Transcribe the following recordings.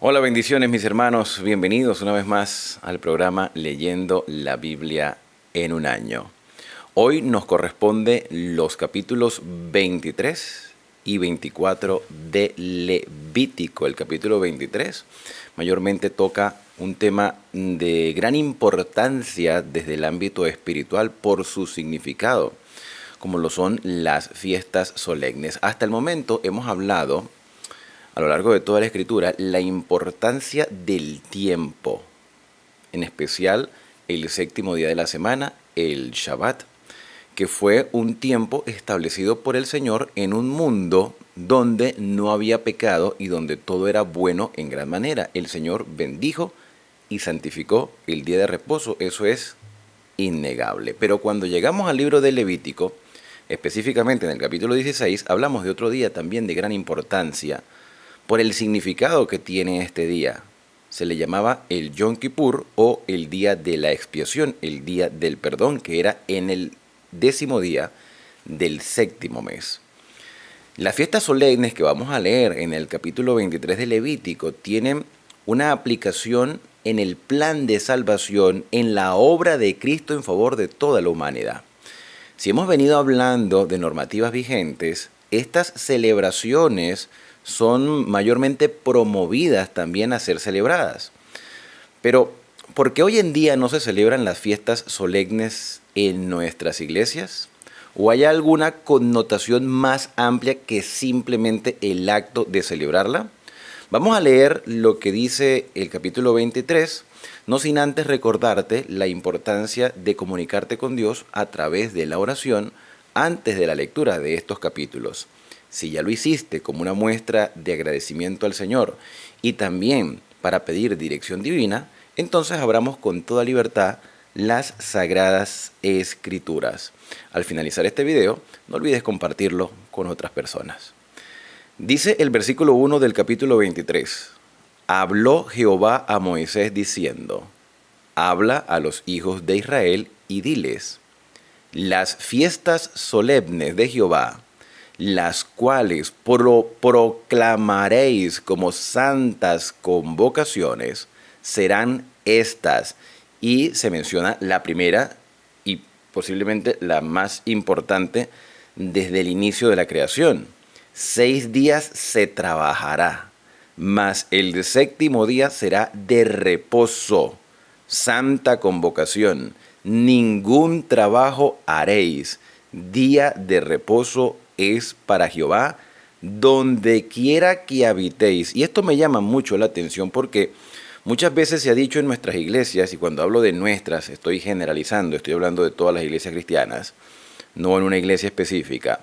Hola, bendiciones mis hermanos, bienvenidos una vez más al programa Leyendo la Biblia en un año. Hoy nos corresponde los capítulos 23 y 24 de Levítico. El capítulo 23 mayormente toca un tema de gran importancia desde el ámbito espiritual por su significado, como lo son las fiestas solemnes. Hasta el momento hemos hablado a lo largo de toda la escritura la importancia del tiempo, en especial el séptimo día de la semana, el Shabbat, que fue un tiempo establecido por el Señor en un mundo donde no había pecado y donde todo era bueno en gran manera. El Señor bendijo y santificó el día de reposo, eso es innegable. Pero cuando llegamos al libro de Levítico, específicamente en el capítulo 16, hablamos de otro día también de gran importancia, por el significado que tiene este día. Se le llamaba el Yom Kippur o el día de la expiación, el día del perdón, que era en el 10º día del séptimo mes. Las fiestas solemnes que vamos a leer en el capítulo 23 de Levítico tienen una aplicación en el plan de salvación, en la obra de Cristo en favor de toda la humanidad. Si hemos venido hablando de normativas vigentes, estas celebraciones son mayormente promovidas también a ser celebradas. Pero, ¿por qué hoy en día no se celebran las fiestas solemnes en nuestras iglesias? ¿O hay alguna connotación más amplia que simplemente el acto de celebrarla? Vamos a leer lo que dice el capítulo 23, no sin antes recordarte la importancia de comunicarte con Dios a través de la oración antes de la lectura de estos capítulos. Si ya lo hiciste como una muestra de agradecimiento al Señor y también para pedir dirección divina, entonces abramos con toda libertad las Sagradas Escrituras. Al finalizar este video, no olvides compartirlo con otras personas. Dice el versículo 1 del capítulo 23. Habló Jehová a Moisés diciendo, habla a los hijos de Israel y diles, las fiestas solemnes de Jehová, las cuales proclamaréis como santas convocaciones, serán estas. Y se menciona la primera y posiblemente la más importante desde el inicio de la creación. 6 días se trabajará, mas el séptimo día será de reposo, santa convocación. Ningún trabajo haréis. Día de reposo es para Jehová, donde quiera que habitéis. Y esto me llama mucho la atención porque muchas veces se ha dicho en nuestras iglesias, y cuando hablo de nuestras estoy generalizando, estoy hablando de todas las iglesias cristianas, no en una iglesia específica.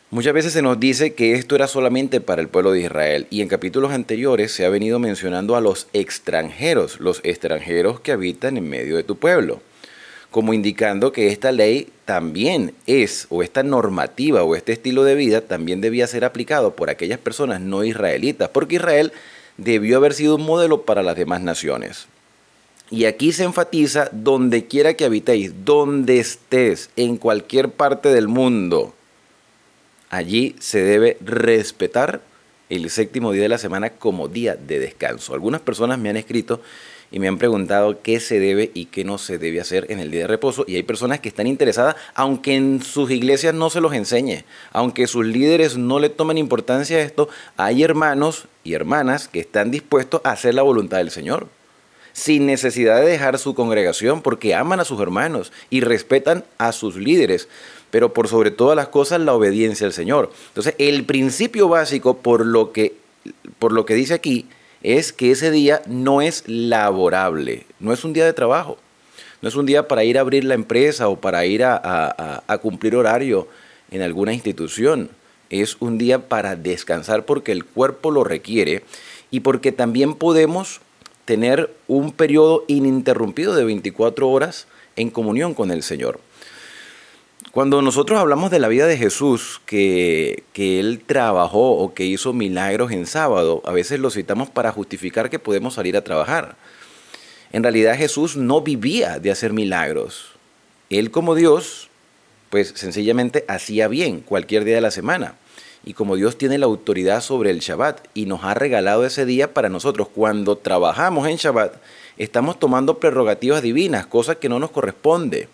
Muchas veces se nos dice que esto era solamente para el pueblo de Israel, y en capítulos anteriores se ha venido mencionando a los extranjeros que habitan en medio de tu pueblo, como indicando que esta ley también es, o esta normativa o este estilo de vida también debía ser aplicado por aquellas personas no israelitas, porque Israel debió haber sido un modelo para las demás naciones. Y aquí se enfatiza donde quiera que habitéis, donde estés, en cualquier parte del mundo. Allí se debe respetar el séptimo día de la semana como día de descanso. Algunas personas me han escrito y me han preguntado qué se debe y qué no se debe hacer en el día de reposo. Y hay personas que están interesadas, aunque en sus iglesias no se los enseñe, aunque sus líderes no le tomen importancia a esto, hay hermanos y hermanas que están dispuestos a hacer la voluntad del Señor, sin necesidad de dejar su congregación, porque aman a sus hermanos y respetan a sus líderes, pero por sobre todas las cosas la obediencia al Señor. Entonces, el principio básico, por lo que dice aquí, es que ese día no es laborable, no es un día de trabajo, no es un día para ir a abrir la empresa o para ir a cumplir horario en alguna institución. Es un día para descansar porque el cuerpo lo requiere y porque también podemos tener un periodo ininterrumpido de 24 horas en comunión con el Señor. Cuando nosotros hablamos de la vida de Jesús, que Él trabajó o que hizo milagros en sábado, a veces lo citamos para justificar que podemos salir a trabajar. En realidad Jesús no vivía de hacer milagros. Él como Dios, pues sencillamente hacía bien cualquier día de la semana. y como Dios tiene la autoridad sobre el Shabbat y nos ha regalado ese día para nosotros. Cuando trabajamos en Shabbat, estamos tomando prerrogativas divinas, cosas que no nos corresponde.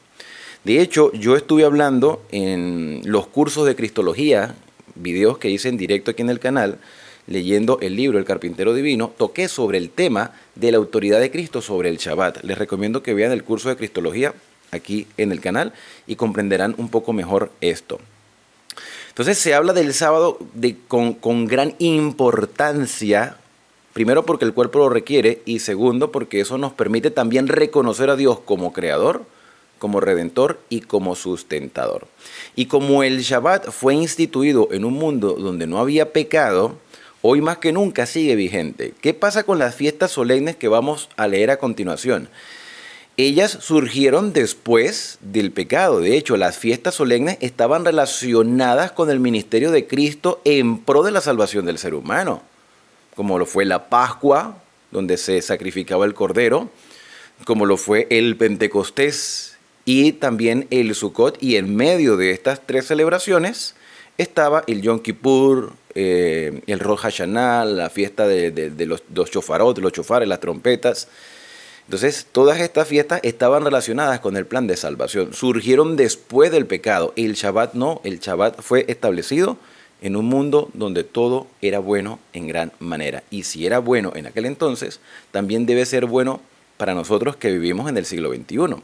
De hecho, yo estuve hablando en los cursos de Cristología, videos que hice en directo aquí en el canal, leyendo el libro El Carpintero Divino, toqué sobre el tema de la autoridad de Cristo sobre el Shabbat. Les recomiendo que vean el curso de Cristología aquí en el canal y comprenderán un poco mejor esto. Entonces se habla del sábado con gran importancia, primero porque el cuerpo lo requiere y segundo porque eso nos permite también reconocer a Dios como creador, como redentor y como sustentador. Y como el Shabbat fue instituido en un mundo donde no había pecado, hoy más que nunca sigue vigente. ¿Qué pasa con las fiestas solemnes que vamos a leer a continuación? Ellas surgieron después del pecado. De hecho, las fiestas solemnes estaban relacionadas con el ministerio de Cristo en pro de la salvación del ser humano, como lo fue la Pascua, donde se sacrificaba el cordero, como lo fue el Pentecostés y también el Sukkot. Y en medio de estas tres celebraciones estaba el Yom Kippur, el Rosh Hashanah, la fiesta de los shofarot, los chofares, las trompetas. Entonces, todas estas fiestas estaban relacionadas con el plan de salvación. Surgieron después del pecado. El Shabbat no. El Shabbat fue establecido en un mundo donde todo era bueno en gran manera. Y si era bueno en aquel entonces, también debe ser bueno para nosotros que vivimos en el siglo XXI.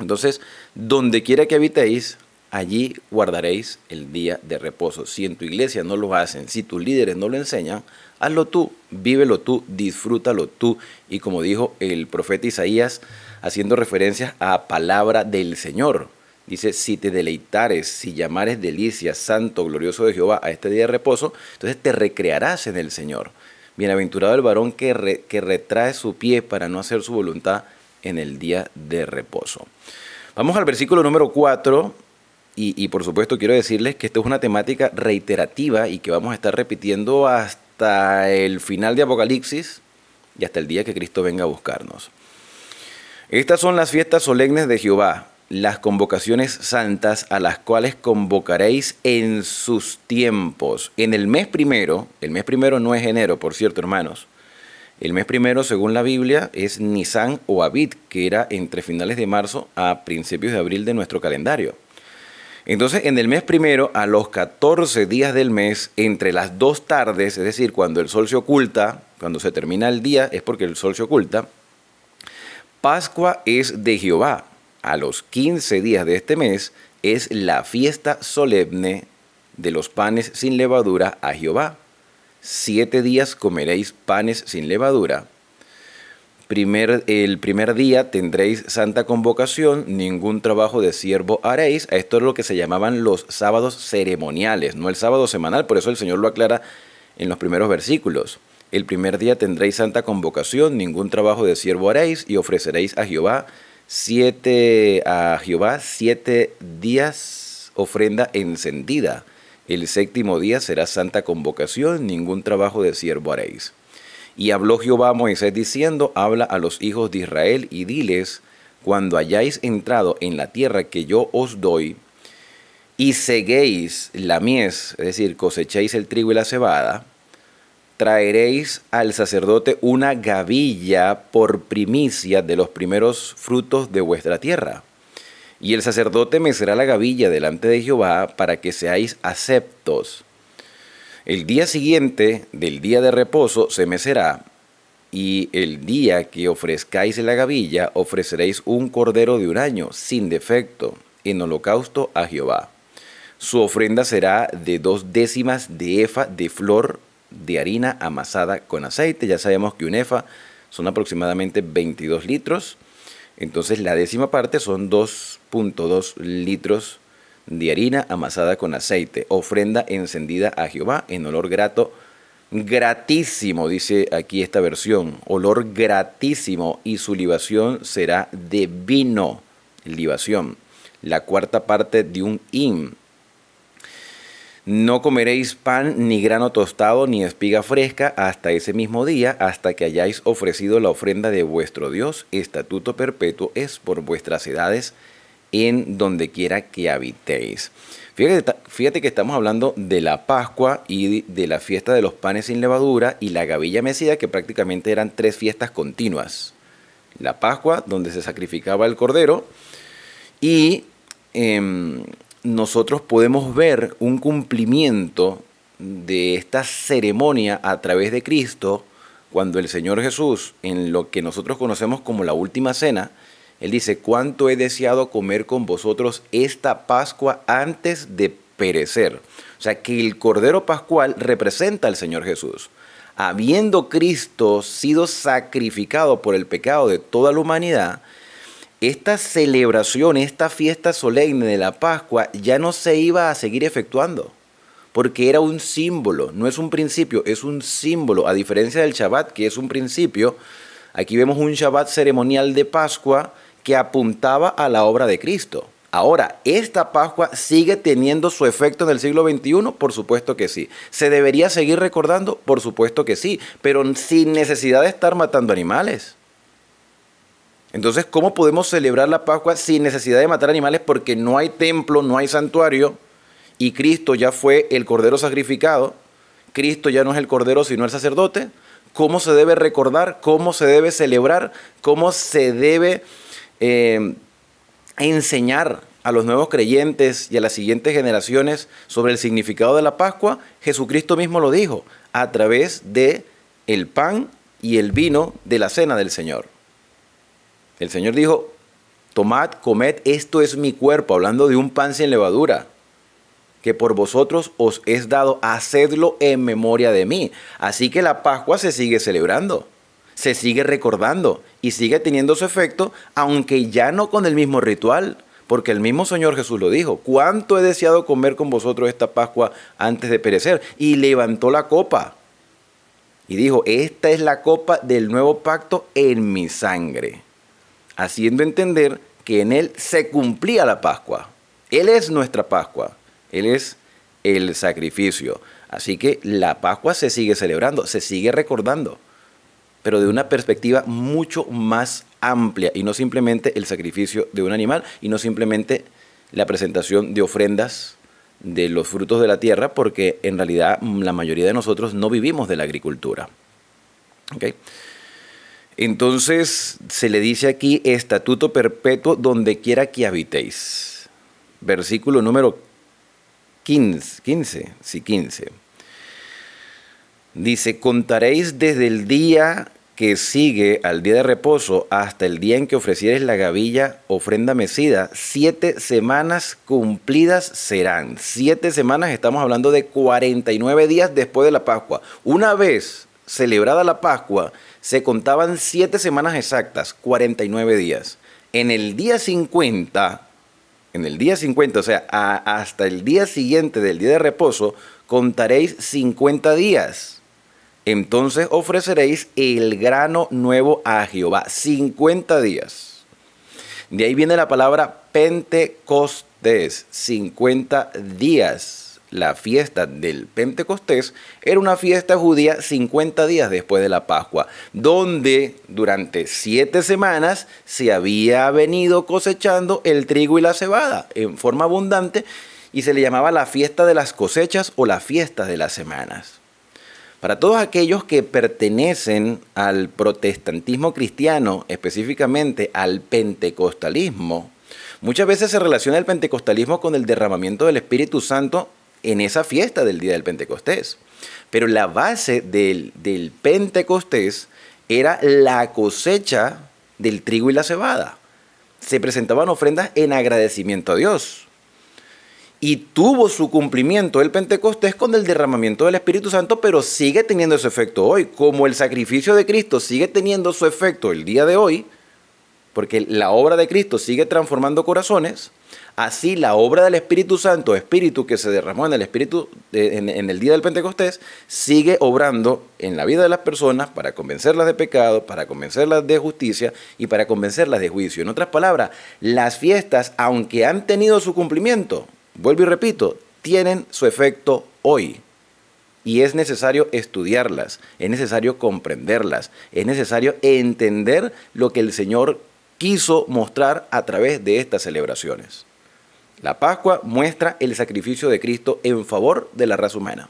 Entonces, donde quiera que habitéis, allí guardaréis el día de reposo. Si en tu iglesia no lo hacen, si tus líderes no lo enseñan, hazlo tú, vívelo tú, disfrútalo tú. Y como dijo el profeta Isaías, haciendo referencias a palabra del Señor, dice, si te deleitares, si llamares delicia, santo, glorioso de Jehová a este día de reposo, entonces te recrearás en el Señor. Bienaventurado el varón que retrae su pie para no hacer su voluntad en el día de reposo. Vamos al versículo número 4. Y por supuesto quiero decirles que esto es una temática reiterativa y que vamos a estar repitiendo hasta el final de Apocalipsis y hasta el día que Cristo venga a buscarnos. Estas son las fiestas solemnes de Jehová, las convocaciones santas a las cuales convocaréis en sus tiempos. En el mes primero no es enero, por cierto, hermanos. El mes primero, según la Biblia, es Nisan o Abib, que era entre finales de marzo a principios de abril de nuestro calendario. Entonces, en el mes primero, a los 14 días del mes, entre las 2 tardes, es decir, cuando el sol se oculta, cuando se termina el día, es porque el sol se oculta, Pascua es de Jehová. A los 15 días de este mes es la fiesta solemne de los panes sin levadura a Jehová. 7 días comeréis panes sin levadura. El primer día tendréis santa convocación, ningún trabajo de siervo haréis. Esto es lo que se llamaban los sábados ceremoniales, no el sábado semanal, por eso el Señor lo aclara en los primeros versículos. El primer día tendréis santa convocación, ningún trabajo de siervo haréis, y ofreceréis a Jehová 7 días ofrenda encendida. El séptimo día será santa convocación, ningún trabajo de siervo haréis. Y habló Jehová a Moisés diciendo, habla a los hijos de Israel y diles, cuando hayáis entrado en la tierra que yo os doy, y seguéis la mies, es decir, cosechéis el trigo y la cebada, traeréis al sacerdote una gavilla por primicia de los primeros frutos de vuestra tierra. Y el sacerdote mecerá la gavilla delante de Jehová para que seáis aceptos. El día siguiente del día de reposo se mecerá, y el día que ofrezcáis la gavilla ofreceréis un cordero de un año, sin defecto, en holocausto a Jehová. Su ofrenda será de 2/10 de efa de flor de harina amasada con aceite. Ya sabemos que un efa son aproximadamente 22 litros. Entonces la 10ª parte son 2.2 litros de harina amasada con aceite. Ofrenda encendida a Jehová en olor grato. Gratísimo, dice aquí esta versión. Olor gratísimo, y su libación será de vino. Libación. La 4ª parte de un hin. No comeréis pan, ni grano tostado, ni espiga fresca, hasta ese mismo día, hasta que hayáis ofrecido la ofrenda de vuestro Dios. Estatuto perpetuo es por vuestras edades en donde quiera que habitéis. Fíjate que estamos hablando de la Pascua y de la fiesta de los panes sin levadura y la gavilla mecida, que prácticamente eran 3 fiestas continuas. La Pascua, donde se sacrificaba el cordero, y nosotros podemos ver un cumplimiento de esta ceremonia a través de Cristo, cuando el Señor Jesús, en lo que nosotros conocemos como la última cena, Él dice: cuánto he deseado comer con vosotros esta Pascua antes de perecer. O sea, que el Cordero Pascual representa al Señor Jesús. Habiendo Cristo sido sacrificado por el pecado de toda la humanidad, esta celebración, esta fiesta solemne de la Pascua ya no se iba a seguir efectuando, porque era un símbolo, no es un principio, es un símbolo. A diferencia del Shabbat, que es un principio, aquí vemos un Shabbat ceremonial de Pascua que apuntaba a la obra de Cristo. Ahora, ¿esta Pascua sigue teniendo su efecto en el siglo XXI? Por supuesto que sí. ¿Se debería seguir recordando? Por supuesto que sí, pero sin necesidad de estar matando animales. Entonces, ¿cómo podemos celebrar la Pascua sin necesidad de matar animales? Porque no hay templo, no hay santuario, y Cristo ya fue el Cordero sacrificado. Cristo ya no es el Cordero, sino el sacerdote. ¿Cómo se debe recordar? ¿Cómo se debe celebrar? ¿Cómo se debe enseñar a los nuevos creyentes y a las siguientes generaciones sobre el significado de la Pascua? Jesucristo mismo lo dijo, a través de el pan y el vino de la cena del Señor. El Señor dijo: tomad, comed, esto es mi cuerpo, hablando de un pan sin levadura, que por vosotros os es dado, hacedlo en memoria de mí. Así que la Pascua se sigue celebrando, se sigue recordando y sigue teniendo su efecto, aunque ya no con el mismo ritual, porque el mismo Señor Jesús lo dijo: cuánto he deseado comer con vosotros esta Pascua antes de perecer. Y levantó la copa y dijo: esta es la copa del nuevo pacto en mi sangre, haciendo entender que en Él se cumplía la Pascua. Él es nuestra Pascua, Él es el sacrificio. Así que la Pascua se sigue celebrando, se sigue recordando, pero de una perspectiva mucho más amplia, y no simplemente el sacrificio de un animal, y no simplemente la presentación de ofrendas de los frutos de la tierra, porque en realidad la mayoría de nosotros no vivimos de la agricultura. ¿Okay? Entonces se le dice aquí: estatuto perpetuo donde quiera que habitéis. Versículo número 15. Dice: contaréis desde el día que sigue al día de reposo hasta el día en que ofrecieres la gavilla, ofrenda mecida, 7 semanas cumplidas serán. 7 semanas, estamos hablando de 49 días después de la Pascua. Una vez celebrada la Pascua, se contaban 7 semanas exactas, 49 días. En el día 50, o sea, hasta el día siguiente del día de reposo, contaréis 50 días. Entonces ofreceréis el grano nuevo a Jehová. 50 días. De ahí viene la palabra Pentecostés. 50 días. La fiesta del Pentecostés era una fiesta judía 50 días después de la Pascua, donde durante 7 semanas se había venido cosechando el trigo y la cebada en forma abundante, y se le llamaba la fiesta de las cosechas o la fiesta de las semanas. Para todos aquellos que pertenecen al protestantismo cristiano, específicamente al pentecostalismo, muchas veces se relaciona el pentecostalismo con el derramamiento del Espíritu Santo en esa fiesta del día del Pentecostés. Pero la base del Pentecostés era la cosecha del trigo y la cebada. Se presentaban ofrendas en agradecimiento a Dios. Y tuvo su cumplimiento el Pentecostés con el derramamiento del Espíritu Santo, pero sigue teniendo ese efecto hoy. Como el sacrificio de Cristo sigue teniendo su efecto el día de hoy, porque la obra de Cristo sigue transformando corazones, así la obra del Espíritu Santo, Espíritu que se derramó en el Espíritu en el día del Pentecostés, sigue obrando en la vida de las personas para convencerlas de pecado, para convencerlas de justicia y para convencerlas de juicio. En otras palabras, las fiestas, aunque han tenido su cumplimiento, vuelvo y repito, tienen su efecto hoy. Y es necesario estudiarlas, es necesario comprenderlas, es necesario entender lo que el Señor quiso mostrar a través de estas celebraciones. La Pascua muestra el sacrificio de Cristo en favor de la raza humana,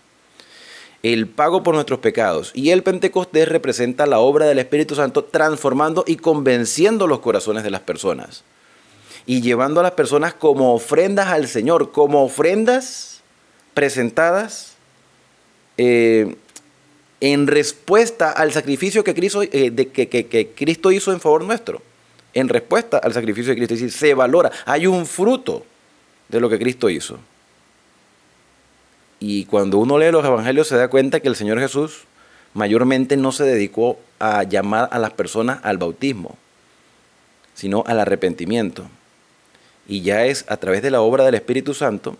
el pago por nuestros pecados, y el Pentecostés representa la obra del Espíritu Santo transformando y convenciendo los corazones de las personas y llevando a las personas como ofrendas al Señor, como ofrendas presentadas en respuesta al sacrificio que Cristo hizo en favor nuestro, en respuesta al sacrificio de Cristo. Es decir, se valora, hay un fruto de lo que Cristo hizo. Y cuando uno lee los evangelios se da cuenta que el Señor Jesús mayormente no se dedicó a llamar a las personas al bautismo, sino al arrepentimiento. Y ya es a través de la obra del Espíritu Santo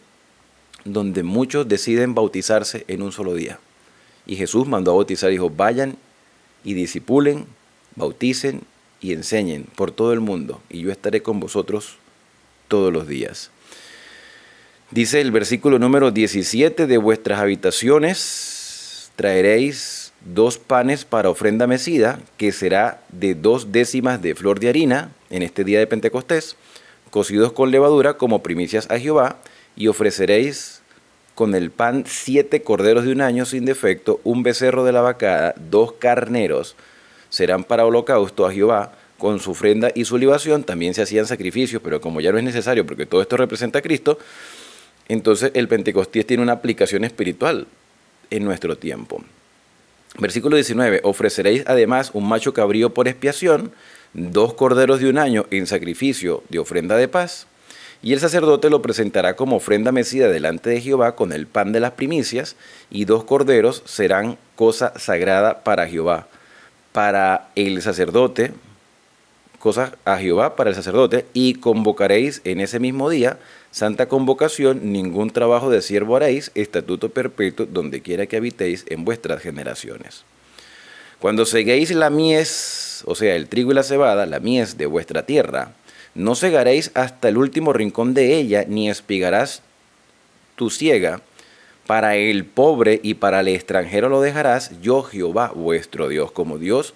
donde muchos deciden bautizarse en un solo día. Y Jesús mandó a bautizar, dijo, vayan y discipulen, bauticen y enseñen por todo el mundo, y yo estaré con vosotros todos los días. Dice el versículo número 17, de vuestras habitaciones traeréis 2 panes para ofrenda mecida, que será de 2 décimas de flor de harina en este día de Pentecostés, cocidos con levadura como primicias a Jehová, y ofreceréis con el pan 7 corderos de un año sin defecto, un becerro de la vacada, 2 carneros, serán para holocausto a Jehová, con su ofrenda y su libación. También se hacían sacrificios, pero como ya no es necesario, porque todo esto representa a Cristo, entonces el Pentecostés tiene una aplicación espiritual en nuestro tiempo. Versículo 19, ofreceréis además un macho cabrío por expiación, 2 corderos de un año en sacrificio de ofrenda de paz, y el sacerdote lo presentará como ofrenda mecida delante de Jehová con el pan de las primicias, y 2 corderos serán cosa sagrada para Jehová. Para el sacerdote, cosas a Jehová para el sacerdote, y convocaréis en ese mismo día santa convocación, ningún trabajo de siervo haréis, estatuto perpetuo donde quiera que habitéis en vuestras generaciones. Cuando seguéis la mies, o sea, el trigo y la cebada, la mies de vuestra tierra, no segaréis hasta el último rincón de ella, ni espigarás tu siega. Para el pobre y para el extranjero lo dejarás, yo Jehová vuestro Dios. Como Dios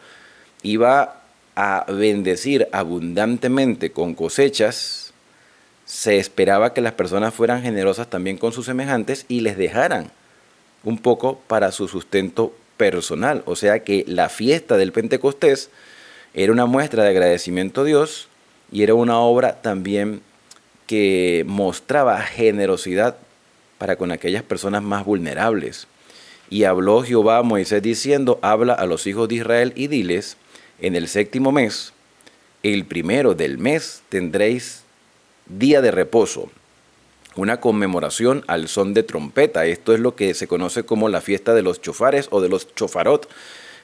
iba a bendecir abundantemente con cosechas, se esperaba que las personas fueran generosas también con sus semejantes y les dejaran un poco para su sustento personal. O sea que la fiesta del Pentecostés era una muestra de agradecimiento a Dios y era una obra también que mostraba generosidad para con aquellas personas más vulnerables. Y habló Jehová a Moisés diciendo, habla a los hijos de Israel y diles, en el 7º mes, el primero del mes, tendréis día de reposo, una conmemoración al son de trompeta. Esto es lo que se conoce como la fiesta de los chofares o de los chofarot,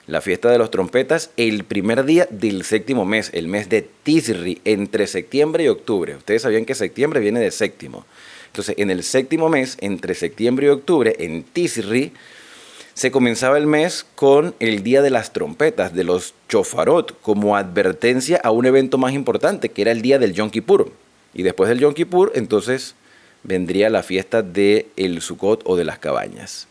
la fiesta de los trompetas, el primer día del 7º mes, el mes de Tisri, entre septiembre y octubre. Ustedes sabían que septiembre viene de séptimo. Entonces, en el 7º mes, entre septiembre y octubre, en Tisri, se comenzaba el mes con el día de las trompetas, de los chofarot, como advertencia a un evento más importante, que era el día del Yom Kippur. Y después del Yom Kippur, entonces, vendría la fiesta del Sukkot o de las cabañas.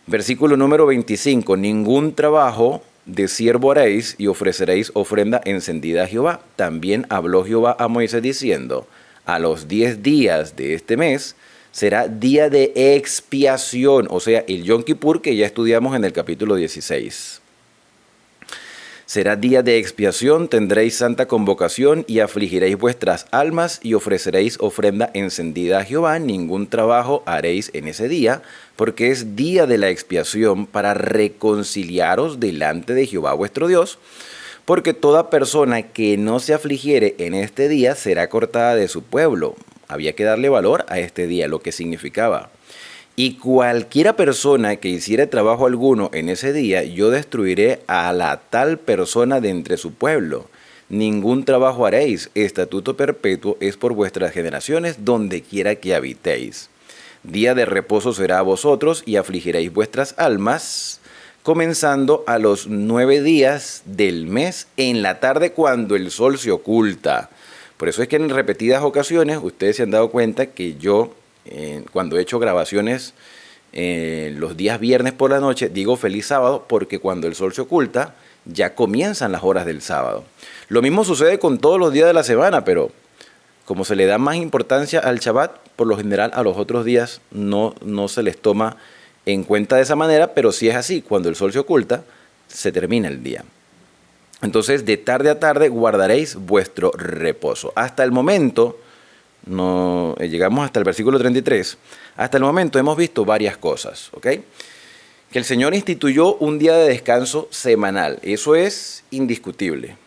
Versículo número 25. Ningún trabajo de siervo haréis y ofreceréis ofrenda encendida a Jehová. También habló Jehová a Moisés diciendo, a los 10 días de este mes será día de expiación, o sea, el Yom Kippur que ya estudiamos en el capítulo 16. Será día de expiación, tendréis santa convocación y afligiréis vuestras almas y ofreceréis ofrenda encendida a Jehová. Ningún trabajo haréis en ese día, porque es día de la expiación para reconciliaros delante de Jehová vuestro Dios. Porque toda persona que no se afligiere en este día será cortada de su pueblo. Había que darle valor a este día, lo que significaba. Y cualquiera persona que hiciere trabajo alguno en ese día, yo destruiré a la tal persona de entre su pueblo. Ningún trabajo haréis, estatuto perpetuo es por vuestras generaciones, donde quiera que habitéis. Día de reposo será a vosotros, y afligiréis vuestras almas, comenzando a los 9 días del mes, en la tarde cuando el sol se oculta. Por eso es que en repetidas ocasiones, ustedes se han dado cuenta que yo, cuando he hecho grabaciones los días viernes por la noche, digo feliz sábado, porque cuando el sol se oculta ya comienzan las horas del sábado. Lo mismo sucede con todos los días de la semana, pero como se le da más importancia al Shabbat, por lo general a los otros días no se les toma en cuenta de esa manera, pero sí es así, cuando el sol se oculta, se termina el día. Entonces, de tarde a tarde guardaréis vuestro reposo. Hasta el momento, llegamos hasta el versículo 33, hasta el momento hemos visto varias cosas, ¿ok? Que el Señor instituyó un día de descanso semanal, eso es indiscutible,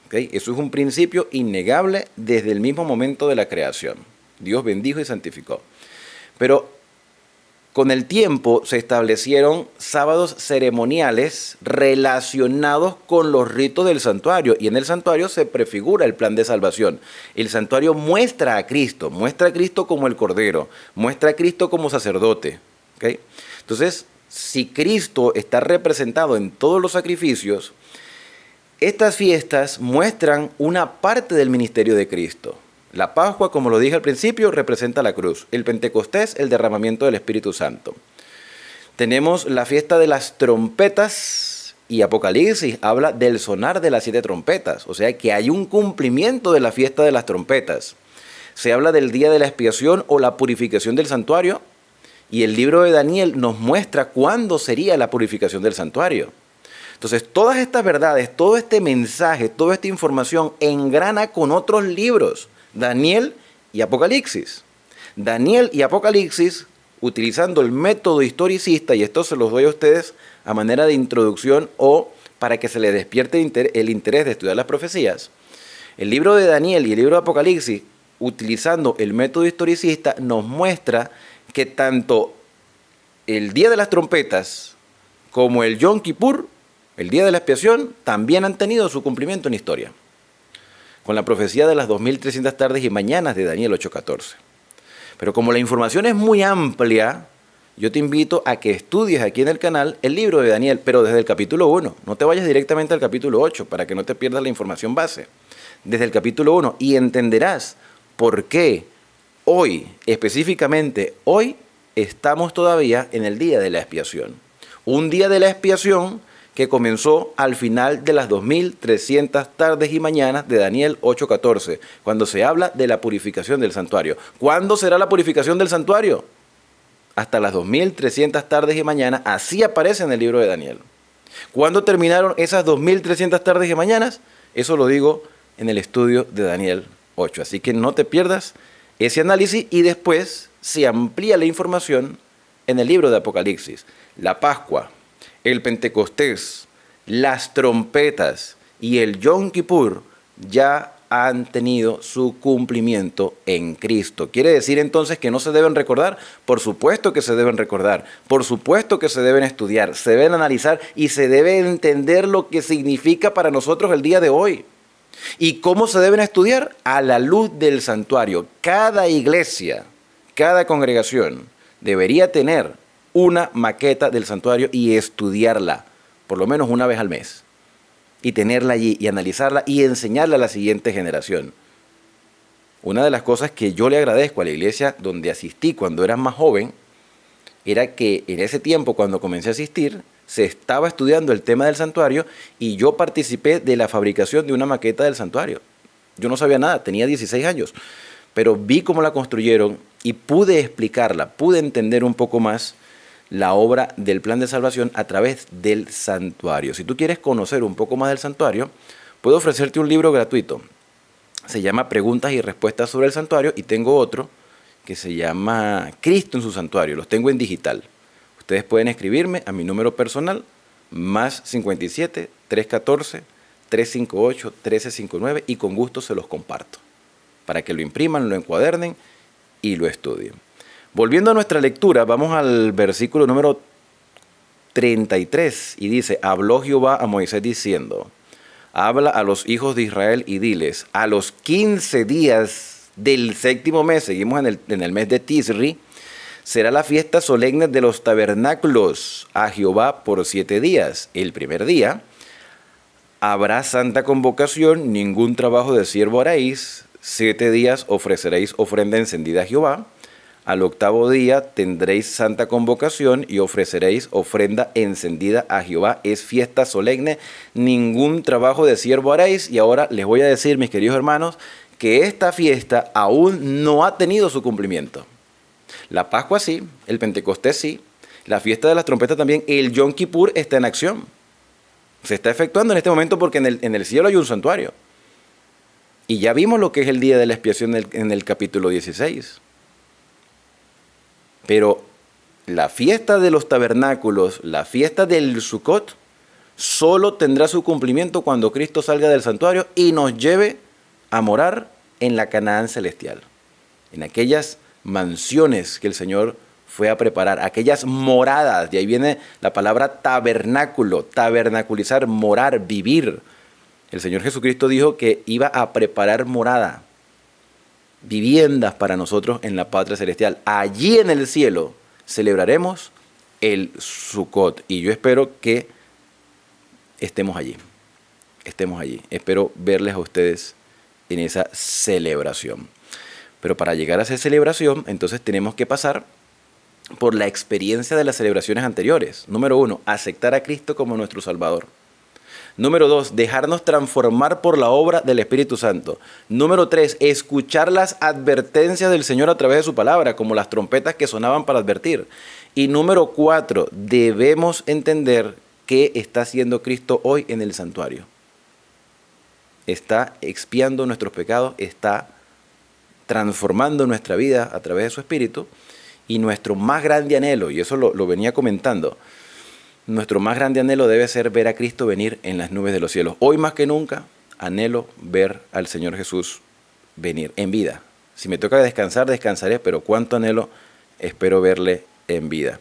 ¿ok? Eso es un principio innegable desde el mismo momento de la creación. Dios bendijo y santificó. Pero con el tiempo se establecieron sábados ceremoniales relacionados con los ritos del santuario, y en el santuario se prefigura el plan de salvación. El santuario muestra a Cristo como el Cordero, muestra a Cristo como sacerdote, ¿okay? Entonces, si Cristo está representado en todos los sacrificios, estas fiestas muestran una parte del ministerio de Cristo. La Pascua, como lo dije al principio, representa la cruz. El Pentecostés, el derramamiento del Espíritu Santo. Tenemos la fiesta de las trompetas, y Apocalipsis habla del sonar de las 7 trompetas. O sea que hay un cumplimiento de la fiesta de las trompetas. Se habla del día de la expiación o la purificación del santuario, y el libro de Daniel nos muestra cuándo sería la purificación del santuario. Entonces, todas estas verdades, todo este mensaje, toda esta información engrana con otros libros, Daniel y Apocalipsis. Daniel y Apocalipsis, utilizando el método historicista, y esto se los doy a ustedes a manera de introducción o para que se les despierte el interés de estudiar las profecías. El libro de Daniel y el libro de Apocalipsis, utilizando el método historicista, nos muestra que tanto el día de las trompetas como el Yom Kippur, el día de la expiación, también han tenido su cumplimiento en historia, con la profecía de las 2300 tardes y mañanas de Daniel 8:14. Pero como la información es muy amplia, yo te invito a que estudies aquí en el canal el libro de Daniel, pero desde el capítulo 1. No te vayas directamente al capítulo 8 para que no te pierdas la información base. Desde el capítulo 1, y entenderás por qué hoy, específicamente hoy, estamos todavía en el día de la expiación. Un día de la expiación que comenzó al final de las 2300 tardes y mañanas de Daniel 8:14, cuando se habla de la purificación del santuario. ¿Cuándo será la purificación del santuario? Hasta las 2300 tardes y mañanas, así aparece en el libro de Daniel. ¿Cuándo terminaron esas 2300 tardes y mañanas? Eso lo digo en el estudio de Daniel 8. Así que no te pierdas ese análisis, y después se amplía la información en el libro de Apocalipsis. La Pascua, el Pentecostés, las trompetas y el Yom Kippur ya han tenido su cumplimiento en Cristo. ¿Quiere decir entonces que no se deben recordar? Por supuesto que se deben recordar, por supuesto que se deben estudiar, se deben analizar y se debe entender lo que significa para nosotros el día de hoy. ¿Y cómo se deben estudiar? A la luz del santuario. Cada iglesia, cada congregación debería tener una maqueta del santuario y estudiarla por lo menos una vez al mes, y tenerla allí y analizarla y enseñarla a la siguiente generación. Una de las cosas que yo le agradezco a la iglesia donde asistí cuando era más joven era que en ese tiempo, cuando comencé a asistir, se estaba estudiando el tema del santuario y yo participé de la fabricación de una maqueta del santuario. Yo no sabía nada, tenía 16 años, pero vi cómo la construyeron y pude explicarla, pude entender un poco más la obra del plan de salvación a través del santuario. Si tú quieres conocer un poco más del santuario, puedo ofrecerte un libro gratuito. Se llama Preguntas y Respuestas sobre el Santuario, y tengo otro que se llama Cristo en su Santuario. Los tengo en digital. Ustedes pueden escribirme a mi número personal, más 57 314 358 1359, y con gusto se los comparto para que lo impriman, lo encuadernen y lo estudien. Volviendo a nuestra lectura, vamos al versículo número 33 y dice: habló Jehová a Moisés diciendo: habla a los hijos de Israel y diles, a los 15 días del 7º mes, seguimos en el mes de Tisri, será la fiesta solemne de los tabernáculos a Jehová por 7 días. El primer día habrá santa convocación, ningún trabajo de siervo haréis, 7 días ofreceréis ofrenda encendida a Jehová. Al octavo día tendréis santa convocación y ofreceréis ofrenda encendida a Jehová. Es fiesta solemne, ningún trabajo de siervo haréis. Y ahora les voy a decir, mis queridos hermanos, que esta fiesta aún no ha tenido su cumplimiento. La Pascua sí, el Pentecostés sí, la fiesta de las trompetas también, el Yom Kippur está en acción. Se está efectuando en este momento porque en el cielo hay un santuario. Y ya vimos lo que es el día de la expiación en el capítulo 16. Pero la fiesta de los tabernáculos, la fiesta del Sukkot, solo tendrá su cumplimiento cuando Cristo salga del santuario y nos lleve a morar en la Canaán celestial, en aquellas mansiones que el Señor fue a preparar, aquellas moradas. De ahí viene la palabra tabernáculo, tabernaculizar, morar, vivir. El Señor Jesucristo dijo que iba a preparar morada, viviendas para nosotros en la patria celestial. Allí en el cielo celebraremos el Sukkot. Y yo espero que estemos allí. Espero verles a ustedes en esa celebración. Pero para llegar a esa celebración, entonces tenemos que pasar por la experiencia de las celebraciones anteriores. Número 1, aceptar a Cristo como nuestro Salvador. Número 2, dejarnos transformar por la obra del Espíritu Santo. Número 3, escuchar las advertencias del Señor a través de su palabra, como las trompetas que sonaban para advertir. Y número 4, debemos entender qué está haciendo Cristo hoy en el santuario. Está expiando nuestros pecados, está transformando nuestra vida a través de su Espíritu. Y nuestro más grande anhelo, y eso lo venía comentando, nuestro más grande anhelo debe ser ver a Cristo venir en las nubes de los cielos. Hoy más que nunca anhelo ver al Señor Jesús venir en vida. Si me toca descansar, descansaré, pero cuánto anhelo espero verle en vida.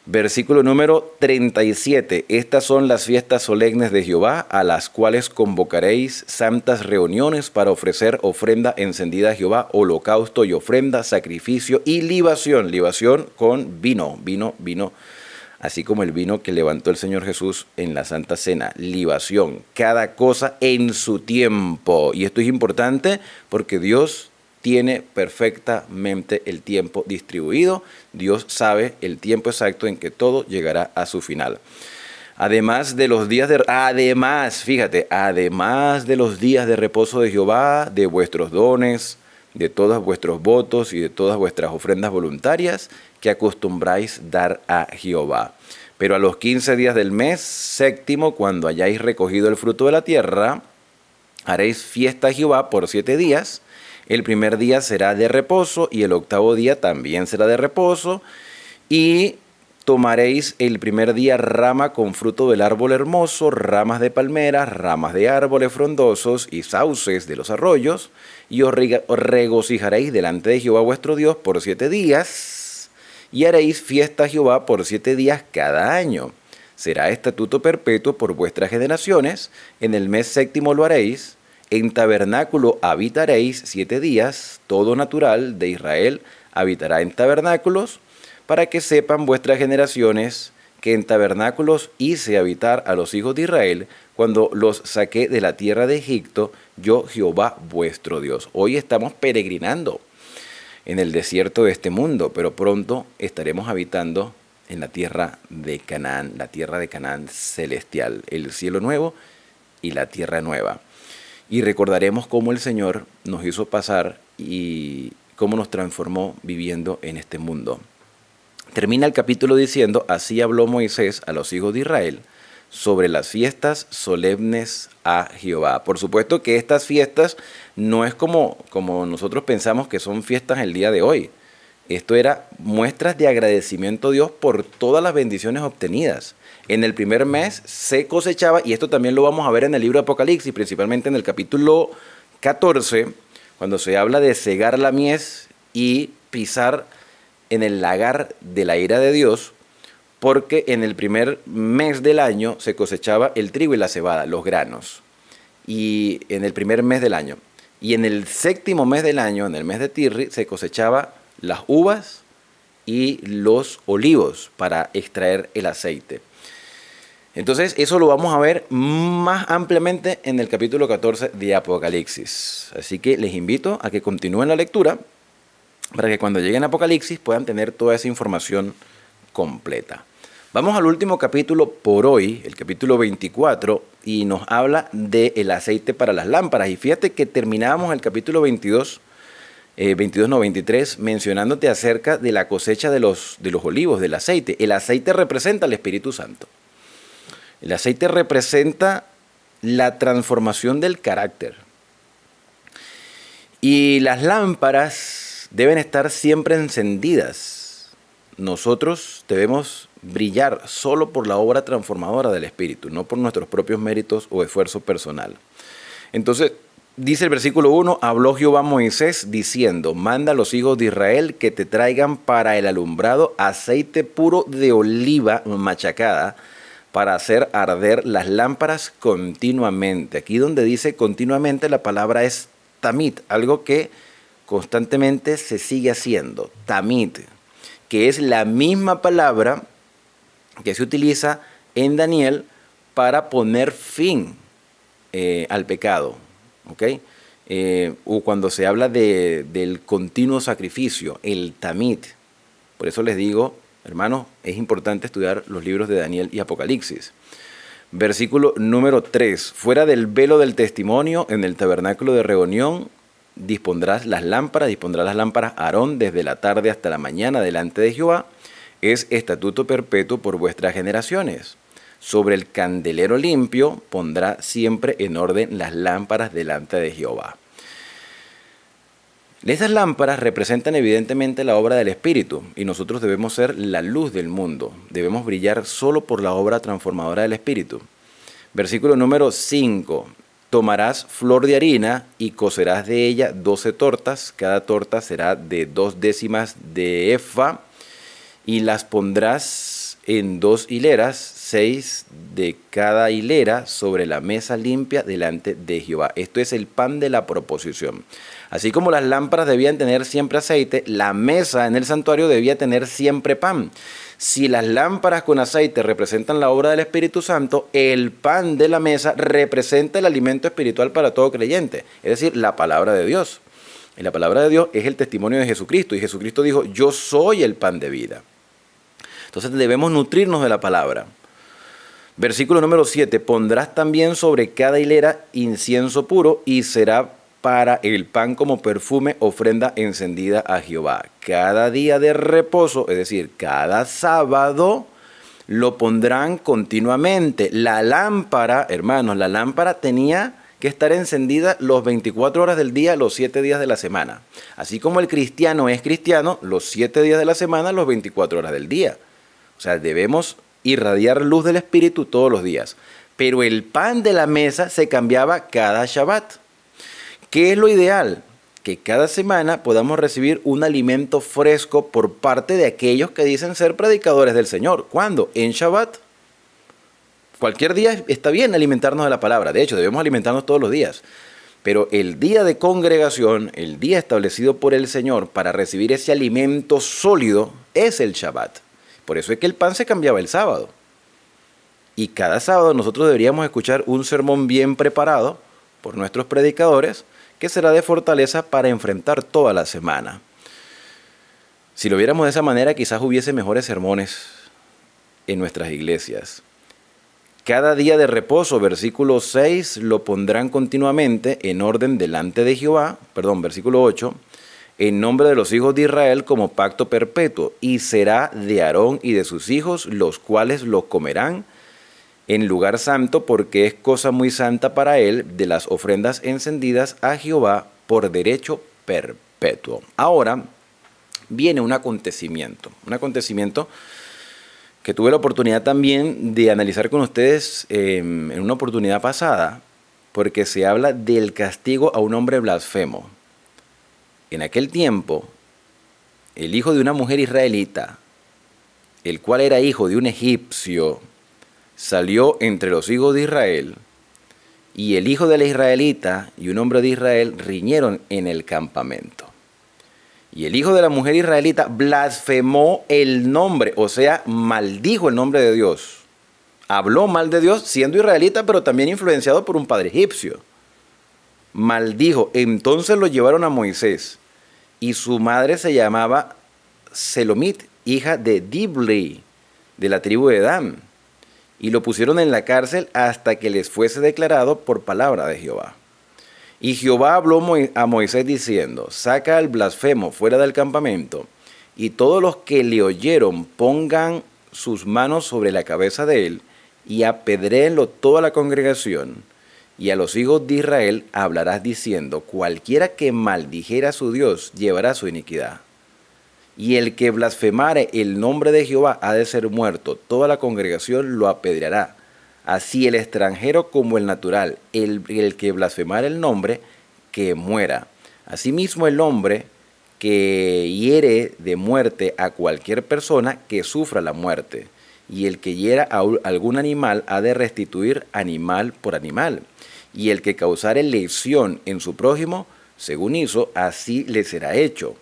Versículo número 37. Estas son las fiestas solemnes de Jehová, a las cuales convocaréis santas reuniones para ofrecer ofrenda encendida a Jehová, holocausto y ofrenda, sacrificio y libación. Libación con vino, así como el vino que levantó el Señor Jesús en la Santa Cena. Libación, cada cosa en su tiempo. Y esto es importante porque Dios tiene perfectamente el tiempo distribuido. Dios sabe el tiempo exacto en que todo llegará a su final. Además de los días de reposo de Jehová, de vuestros dones, de todos vuestros votos y de todas vuestras ofrendas voluntarias que acostumbráis dar a Jehová. Pero a los 15 días del mes séptimo, cuando hayáis recogido el fruto de la tierra, haréis fiesta a Jehová por 7 días. El primer día será de reposo y el octavo día también será de reposo. Y tomaréis el primer día rama con fruto del árbol hermoso, ramas de palmeras, ramas de árboles frondosos y sauces de los arroyos, y os regocijaréis delante de Jehová vuestro Dios por 7 días, y haréis fiesta a Jehová por 7 días cada año. Será estatuto perpetuo por vuestras generaciones. En el mes séptimo lo haréis. En tabernáculo habitaréis 7 días. Todo natural de Israel habitará en tabernáculos, para que sepan vuestras generaciones que en tabernáculos hice habitar a los hijos de Israel cuando los saqué de la tierra de Egipto, yo Jehová vuestro Dios. Hoy estamos peregrinando en el desierto de este mundo, pero pronto estaremos habitando en la tierra de Canaán celestial, el cielo nuevo y la tierra nueva. Y recordaremos cómo el Señor nos hizo pasar y cómo nos transformó viviendo en este mundo. Termina el capítulo diciendo: así habló Moisés a los hijos de Israel sobre las fiestas solemnes a Jehová. Por supuesto que estas fiestas no es como nosotros pensamos que son fiestas el día de hoy. Esto era muestras de agradecimiento a Dios por todas las bendiciones obtenidas. En el primer mes se cosechaba, y esto también lo vamos a ver en el libro de Apocalipsis, principalmente en el capítulo 14, cuando se habla de cegar la mies y pisar en el lagar de la ira de Dios, porque en el primer mes del año se cosechaba el trigo y la cebada, los granos, y en el primer mes del año. Y en el séptimo mes del año, en el mes de Tirri, se cosechaba las uvas y los olivos para extraer el aceite. Entonces eso lo vamos a ver más ampliamente en el capítulo 14 de Apocalipsis. Así que les invito a que continúen la lectura para que cuando lleguen a Apocalipsis puedan tener toda esa información completa. Vamos al último capítulo por hoy, el capítulo 24, y nos habla del aceite para las lámparas. Y fíjate que terminábamos el capítulo 23, mencionándote acerca de la cosecha de los olivos, del aceite. El aceite representa al Espíritu Santo. El aceite representa la transformación del carácter. Y las lámparas deben estar siempre encendidas. Nosotros debemos brillar solo por la obra transformadora del Espíritu, no por nuestros propios méritos o esfuerzo personal. Entonces, dice el versículo 1, habló Jehová a Moisés diciendo, manda a los hijos de Israel que te traigan para el alumbrado aceite puro de oliva machacada para hacer arder las lámparas continuamente. Aquí donde dice continuamente la palabra es tamid, algo que constantemente se sigue haciendo, tamid, que es la misma palabra que se utiliza en Daniel para poner fin al pecado, ¿ok? O cuando se habla del continuo sacrificio, el tamid. Por eso les digo, hermanos, es importante estudiar los libros de Daniel y Apocalipsis. Versículo número 3. Fuera del velo del testimonio, en el tabernáculo de reunión, dispondrás las lámparas Aarón desde la tarde hasta la mañana delante de Jehová. Es estatuto perpetuo por vuestras generaciones. Sobre el candelero limpio pondrá siempre en orden las lámparas delante de Jehová. Estas lámparas representan evidentemente la obra del Espíritu y nosotros debemos ser la luz del mundo. Debemos brillar solo por la obra transformadora del Espíritu. Versículo número 5. Tomarás flor de harina y cocerás de ella 12 tortas. Cada torta será de 2 décimas de efa y las pondrás en 2 hileras, 6 de cada hilera sobre la mesa limpia delante de Jehová. Esto es el pan de la proposición. Así como las lámparas debían tener siempre aceite, la mesa en el santuario debía tener siempre pan. Si las lámparas con aceite representan la obra del Espíritu Santo, el pan de la mesa representa el alimento espiritual para todo creyente, es decir, la palabra de Dios. Y la palabra de Dios es el testimonio de Jesucristo, y Jesucristo dijo, yo soy el pan de vida. Entonces debemos nutrirnos de la palabra. Versículo número 7, pondrás también sobre cada hilera incienso puro y será para el pan como perfume, ofrenda encendida a Jehová. Cada día de reposo, es decir, cada sábado, lo pondrán continuamente. La lámpara, hermanos, la lámpara tenía que estar encendida los 24 horas del día, los 7 días de la semana. Así como el cristiano es cristiano, los 7 días de la semana, los 24 horas del día. O sea, debemos irradiar luz del Espíritu todos los días. Pero el pan de la mesa se cambiaba cada Shabbat. ¿Qué es lo ideal? Que cada semana podamos recibir un alimento fresco por parte de aquellos que dicen ser predicadores del Señor. ¿Cuándo? En Shabbat. Cualquier día está bien alimentarnos de la palabra. De hecho, debemos alimentarnos todos los días. Pero el día de congregación, el día establecido por el Señor para recibir ese alimento sólido, es el Shabbat. Por eso es que el pan se cambiaba el sábado. Y cada sábado nosotros deberíamos escuchar un sermón bien preparado por nuestros predicadores, que será de fortaleza para enfrentar toda la semana. Si lo viéramos de esa manera, quizás hubiese mejores sermones en nuestras iglesias. Cada día de reposo, versículo 6, lo pondrán continuamente en orden delante de Jehová, versículo 8, en nombre de los hijos de Israel como pacto perpetuo, y será de Aarón y de sus hijos, los cuales lo comerán en lugar santo, porque es cosa muy santa para él, de las ofrendas encendidas a Jehová por derecho perpetuo. Ahora viene un acontecimiento que tuve la oportunidad también de analizar con ustedes en una oportunidad pasada, porque se habla del castigo a un hombre blasfemo. En aquel tiempo, el hijo de una mujer israelita, el cual era hijo de un egipcio, salió entre los hijos de Israel, y el hijo de la israelita y un hombre de Israel riñeron en el campamento. Y el hijo de la mujer israelita blasfemó el nombre, o sea, maldijo el nombre de Dios. Habló mal de Dios siendo israelita, pero también influenciado por un padre egipcio. Maldijo. Entonces lo llevaron a Moisés. y su madre se llamaba Selomit, hija de Dibli, de la tribu de Dan. Y lo pusieron en la cárcel hasta que les fuese declarado por palabra de Jehová. Y Jehová habló a Moisés diciendo, saca al blasfemo fuera del campamento, y todos los que le oyeron pongan sus manos sobre la cabeza de él, y apedréenlo toda la congregación. Y a los hijos de Israel hablarás diciendo, cualquiera que maldijera a su Dios llevará su iniquidad. Y el que blasfemare el nombre de Jehová ha de ser muerto, toda la congregación lo apedreará. Así el extranjero como el natural, el que blasfemare el nombre, que muera. Asimismo el hombre que hiere de muerte a cualquier persona, que sufra la muerte. Y el que hiera a algún animal ha de restituir animal por animal. Y el que causare lesión en su prójimo, según hizo, así le será hecho.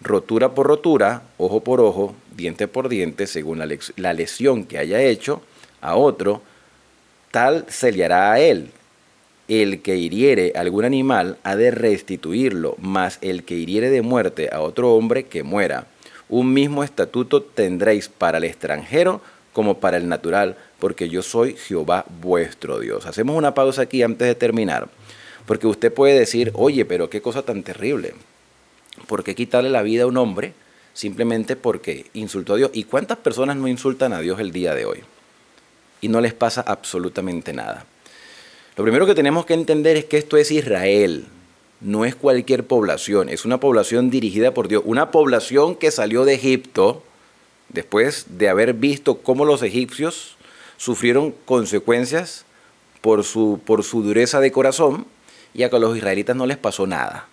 Rotura por rotura, ojo por ojo, diente por diente, según la lesión que haya hecho a otro, tal se le hará a él. El que hiriere algún animal ha de restituirlo, mas el que hiriere de muerte a otro hombre, que muera. Un mismo estatuto tendréis para el extranjero como para el natural, porque yo soy Jehová vuestro Dios. Hacemos una pausa aquí antes de terminar, porque usted puede decir, oye, pero qué cosa tan terrible. ¿Por qué quitarle la vida a un hombre simplemente porque insultó a Dios? ¿Y cuántas personas no insultan a Dios el día de hoy? Y no les pasa absolutamente nada. Lo primero que tenemos que entender es que esto es Israel, no es cualquier población, es una población dirigida por Dios, una población que salió de Egipto después de haber visto cómo los egipcios sufrieron consecuencias por su dureza de corazón, y a los israelitas no les pasó nada.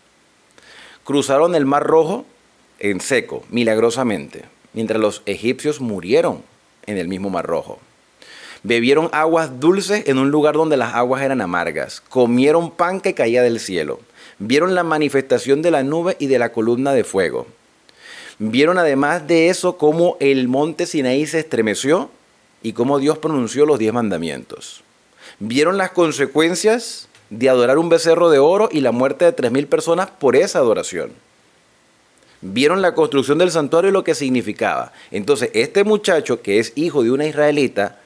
Cruzaron el Mar Rojo en seco, milagrosamente, mientras los egipcios murieron en el mismo Mar Rojo. Bebieron aguas dulces en un lugar donde las aguas eran amargas. Comieron pan que caía del cielo. Vieron la manifestación de la nube y de la columna de fuego. Vieron además de eso cómo el monte Sinaí se estremeció y cómo Dios pronunció los 10 mandamientos. Vieron las consecuencias de adorar un becerro de oro y la muerte de 3,000 personas por esa adoración. Vieron la construcción del santuario y lo que significaba. Entonces, este muchacho, que es hijo de una israelita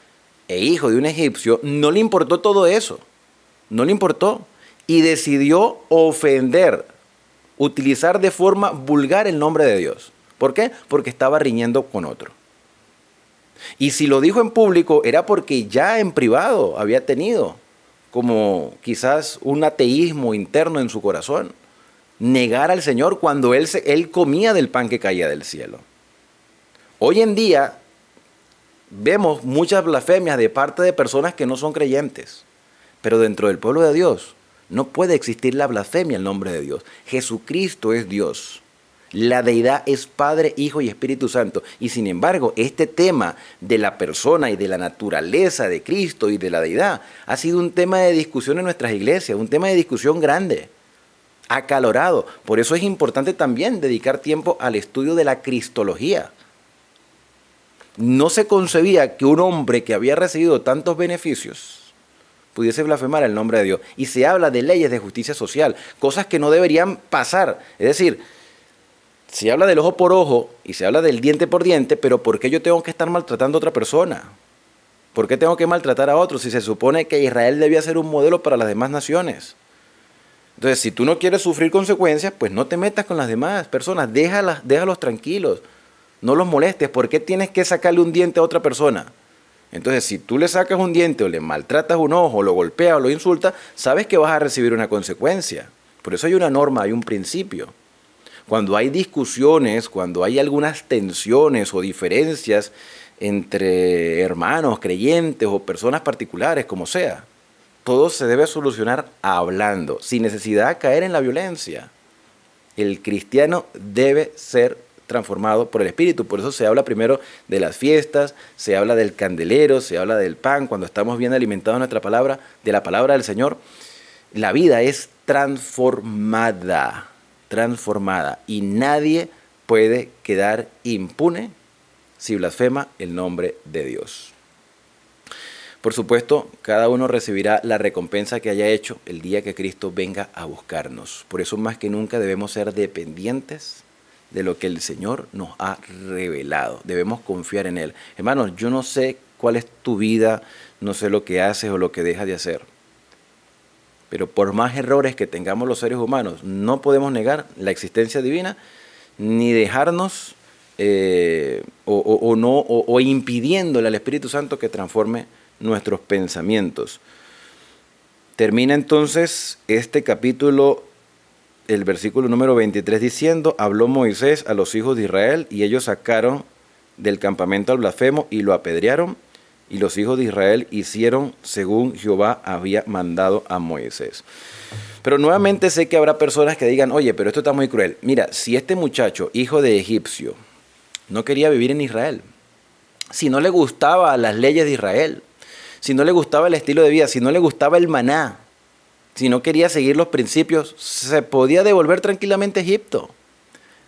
e hijo de un egipcio, no le importó todo eso. No le importó. Y decidió ofender, utilizar de forma vulgar el nombre de Dios. ¿Por qué? Porque estaba riñendo con otro. Y si lo dijo en público, era porque ya en privado había tenido como quizás un ateísmo interno en su corazón. Negar al Señor cuando él comía del pan que caía del cielo. Hoy en día vemos muchas blasfemias de parte de personas que no son creyentes. Pero dentro del pueblo de Dios no puede existir la blasfemia en nombre de Dios. Jesucristo es Dios. La deidad es Padre, Hijo y Espíritu Santo. Y sin embargo, este tema de la persona y de la naturaleza de Cristo y de la deidad ha sido un tema de discusión en nuestras iglesias, un tema de discusión grande, acalorado. Por eso es importante también dedicar tiempo al estudio de la cristología. No se concebía que un hombre que había recibido tantos beneficios pudiese blasfemar el nombre de Dios. Y se habla de leyes de justicia social, cosas que no deberían pasar. Es decir, se habla del ojo por ojo y se habla del diente por diente, pero ¿por qué yo tengo que estar maltratando a otra persona? ¿Por qué tengo que maltratar a otro si se supone que Israel debía ser un modelo para las demás naciones? Entonces, si tú no quieres sufrir consecuencias, pues no te metas con las demás personas, déjalos tranquilos, no los molestes. ¿Por qué tienes que sacarle un diente a otra persona? Entonces, si tú le sacas un diente o le maltratas un ojo, o lo golpeas o lo insultas, sabes que vas a recibir una consecuencia. Por eso hay una norma, hay un principio. Cuando hay discusiones, cuando hay algunas tensiones o diferencias entre hermanos, creyentes o personas particulares, como sea, todo se debe solucionar hablando, sin necesidad de caer en la violencia. El cristiano debe ser transformado por el Espíritu. Por eso se habla primero de las fiestas, se habla del candelero, se habla del pan, cuando estamos bien alimentados de nuestra palabra, de la palabra del Señor. La vida es transformada y nadie puede quedar impune si blasfema el nombre de Dios. Por supuesto, cada uno recibirá la recompensa que haya hecho el día que Cristo venga a buscarnos. Por eso más que nunca debemos ser dependientes de lo que el Señor nos ha revelado. Debemos confiar en Él. Hermanos, yo no sé cuál es tu vida, no sé lo que haces o lo que dejas de hacer. Pero por más errores que tengamos los seres humanos, no podemos negar la existencia divina, ni dejarnos o impidiéndole al Espíritu Santo que transforme nuestros pensamientos. Termina entonces este capítulo, el versículo número 23 diciendo: habló Moisés a los hijos de Israel y ellos sacaron del campamento al blasfemo y lo apedrearon, y los hijos de Israel hicieron según Jehová había mandado a Moisés. Pero nuevamente sé que habrá personas que digan: oye, pero esto está muy cruel. Mira, si este muchacho, hijo de egipcio, no quería vivir en Israel, si no le gustaban las leyes de Israel, si no le gustaba el estilo de vida, si no le gustaba el maná, si no quería seguir los principios, se podía devolver tranquilamente a Egipto.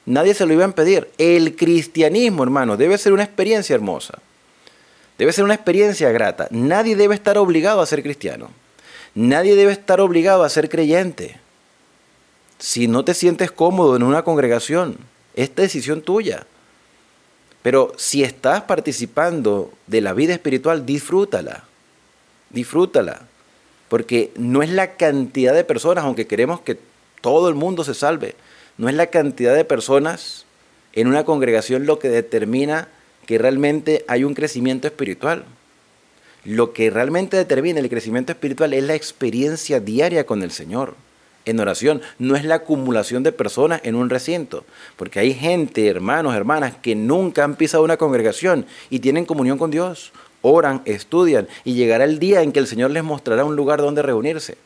Nadie se lo iba a impedir. El cristianismo, hermano, debe ser una experiencia hermosa. Debe ser una experiencia grata. Nadie debe estar obligado a ser cristiano. Nadie debe estar obligado a ser creyente. Si no te sientes cómodo en una congregación, es decisión tuya. Pero si estás participando de la vida espiritual, disfrútala. Disfrútala. Porque no es la cantidad de personas, aunque queremos que todo el mundo se salve, no es la cantidad de personas en una congregación lo que determina que realmente hay un crecimiento espiritual. Lo que realmente determina el crecimiento espiritual es la experiencia diaria con el Señor, en oración. No es la acumulación de personas en un recinto, porque hay gente, hermanos, hermanas, que nunca han pisado una congregación y tienen comunión con Dios, oran, estudian, y llegará el día en que el Señor les mostrará un lugar donde reunirse.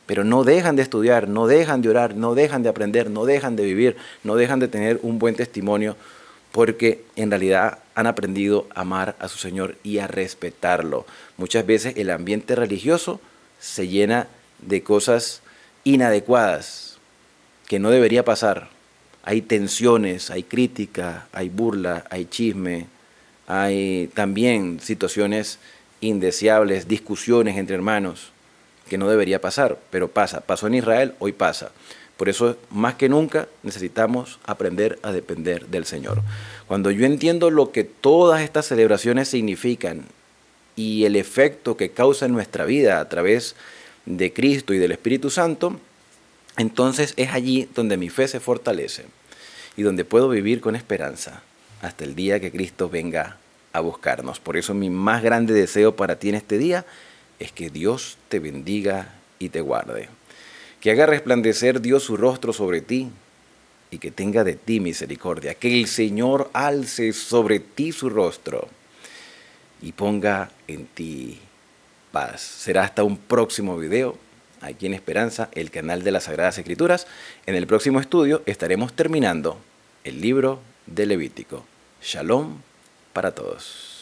Pero no dejan de estudiar, no dejan de orar, no dejan de aprender, no dejan de vivir, no dejan de tener un buen testimonio, porque en realidad han aprendido a amar a su Señor y a respetarlo. Muchas veces el ambiente religioso se llena de cosas inadecuadas que no debería pasar. Hay tensiones, hay crítica, hay burla, hay chisme, hay también situaciones indeseables, discusiones entre hermanos, que no debería pasar, pero pasa. Pasó en Israel, hoy pasa. Por eso, más que nunca, necesitamos aprender a depender del Señor. Cuando yo entiendo lo que todas estas celebraciones significan y el efecto que causa en nuestra vida a través de Cristo y del Espíritu Santo, entonces es allí donde mi fe se fortalece y donde puedo vivir con esperanza hasta el día que Cristo venga a buscarnos. Por eso mi más grande deseo para ti en este día es que Dios te bendiga y te guarde. Que haga resplandecer Dios su rostro sobre ti y que tenga de ti misericordia. Que el Señor alce sobre ti su rostro y ponga en ti paz. Será hasta un próximo video aquí en Esperanza, el canal de las Sagradas Escrituras. En el próximo estudio estaremos terminando el libro de Levítico. Shalom para todos.